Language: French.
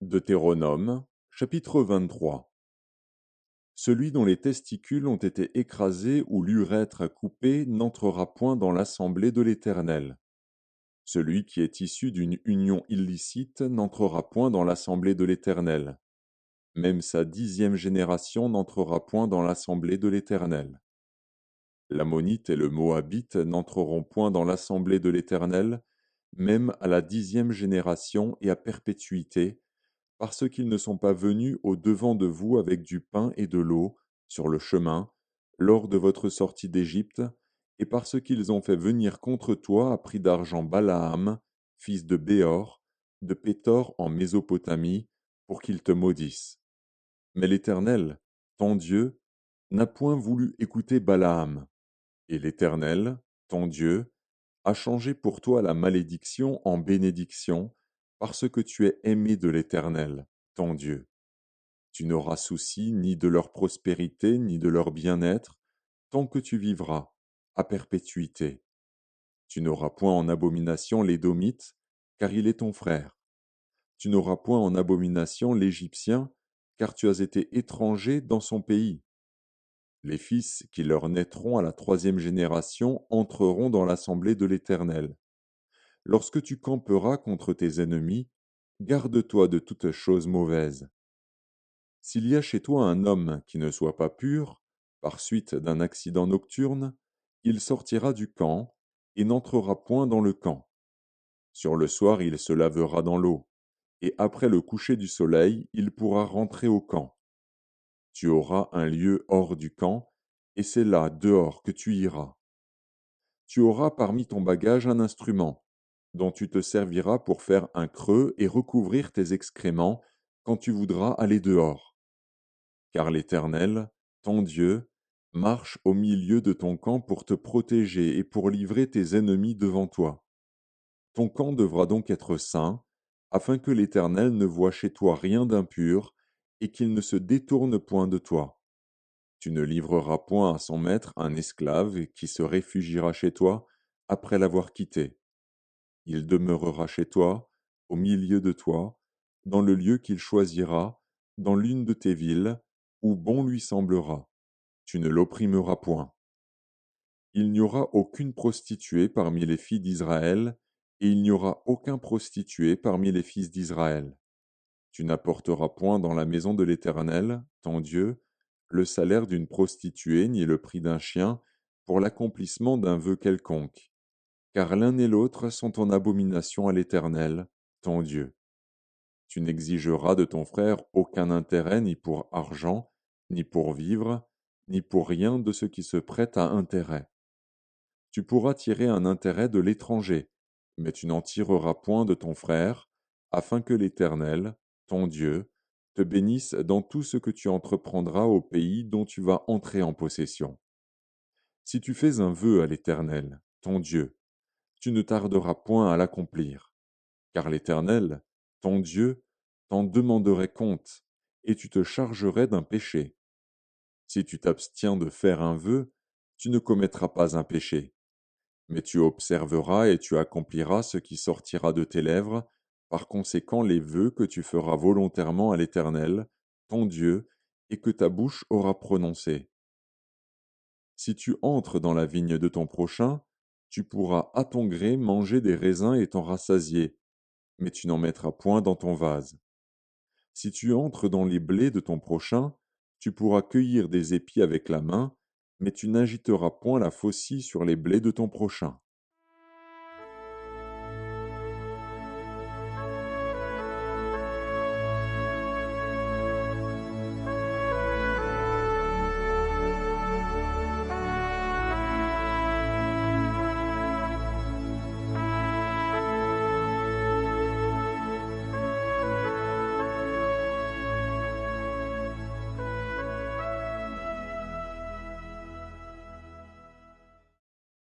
Deutéronome, chapitre 23. Celui dont les testicules ont été écrasés ou l'urètre coupé n'entrera point dans l'assemblée de l'Éternel. Celui qui est issu d'une union illicite n'entrera point dans l'assemblée de l'Éternel. Même sa 10e génération n'entrera point dans l'assemblée de l'Éternel. L'Ammonite et le Moabite n'entreront point dans l'assemblée de l'Éternel, même à la 10e génération et à perpétuité, parce qu'ils ne sont pas venus au-devant de vous avec du pain et de l'eau sur le chemin, lors de votre sortie d'Égypte, et parce qu'ils ont fait venir contre toi à prix d'argent Balaam, fils de Béor, de Pétor en Mésopotamie, pour qu'il te maudisse. Mais l'Éternel, ton Dieu, n'a point voulu écouter Balaam, et l'Éternel, ton Dieu, a changé pour toi la malédiction en bénédiction, parce que tu es aimé de l'Éternel, ton Dieu. Tu n'auras souci ni de leur prospérité, ni de leur bien-être, tant que tu vivras, à perpétuité. Tu n'auras point en abomination l'Édomite, car il est ton frère. Tu n'auras point en abomination l'Égyptien, car tu as été étranger dans son pays. Les fils qui leur naîtront à la 3e génération entreront dans l'assemblée de l'Éternel. Lorsque tu camperas contre tes ennemis, garde-toi de toute chose mauvaise. S'il y a chez toi un homme qui ne soit pas pur, par suite d'un accident nocturne, il sortira du camp et n'entrera point dans le camp. Sur le soir, il se lavera dans l'eau, et après le coucher du soleil, il pourra rentrer au camp. Tu auras un lieu hors du camp, et c'est là, dehors, que tu iras. Tu auras parmi ton bagage un instrument, dont tu te serviras pour faire un creux et recouvrir tes excréments quand tu voudras aller dehors. Car l'Éternel, ton Dieu, marche au milieu de ton camp pour te protéger et pour livrer tes ennemis devant toi. Ton camp devra donc être saint, afin que l'Éternel ne voie chez toi rien d'impur, et qu'il ne se détourne point de toi. Tu ne livreras point à son maître un esclave qui se réfugiera chez toi après l'avoir quitté. Il demeurera chez toi, au milieu de toi, dans le lieu qu'il choisira, dans l'une de tes villes, où bon lui semblera. Tu ne l'opprimeras point. Il n'y aura aucune prostituée parmi les filles d'Israël, et il n'y aura aucun prostitué parmi les fils d'Israël. Tu n'apporteras point dans la maison de l'Éternel, ton Dieu, le salaire d'une prostituée ni le prix d'un chien, pour l'accomplissement d'un vœu quelconque, car l'un et l'autre sont en abomination à l'Éternel, ton Dieu. Tu n'exigeras de ton frère aucun intérêt ni pour argent, ni pour vivre, ni pour rien de ce qui se prête à intérêt. Tu pourras tirer un intérêt de l'étranger, mais tu n'en tireras point de ton frère, afin que l'Éternel, ton Dieu, te bénisse dans tout ce que tu entreprendras au pays dont tu vas entrer en possession. Si tu fais un vœu à l'Éternel, ton Dieu, tu ne tarderas point à l'accomplir, car l'Éternel, ton Dieu, t'en demanderait compte, et tu te chargerais d'un péché. Si tu t'abstiens de faire un vœu, tu ne commettras pas un péché, mais tu observeras et tu accompliras ce qui sortira de tes lèvres, par conséquent les vœux que tu feras volontairement à l'Éternel, ton Dieu, et que ta bouche aura prononcés. Si tu entres dans la vigne de ton prochain, tu pourras à ton gré manger des raisins et t'en rassasier, mais tu n'en mettras point dans ton vase. Si tu entres dans les blés de ton prochain, tu pourras cueillir des épis avec la main, mais tu n'agiteras point la faucille sur les blés de ton prochain.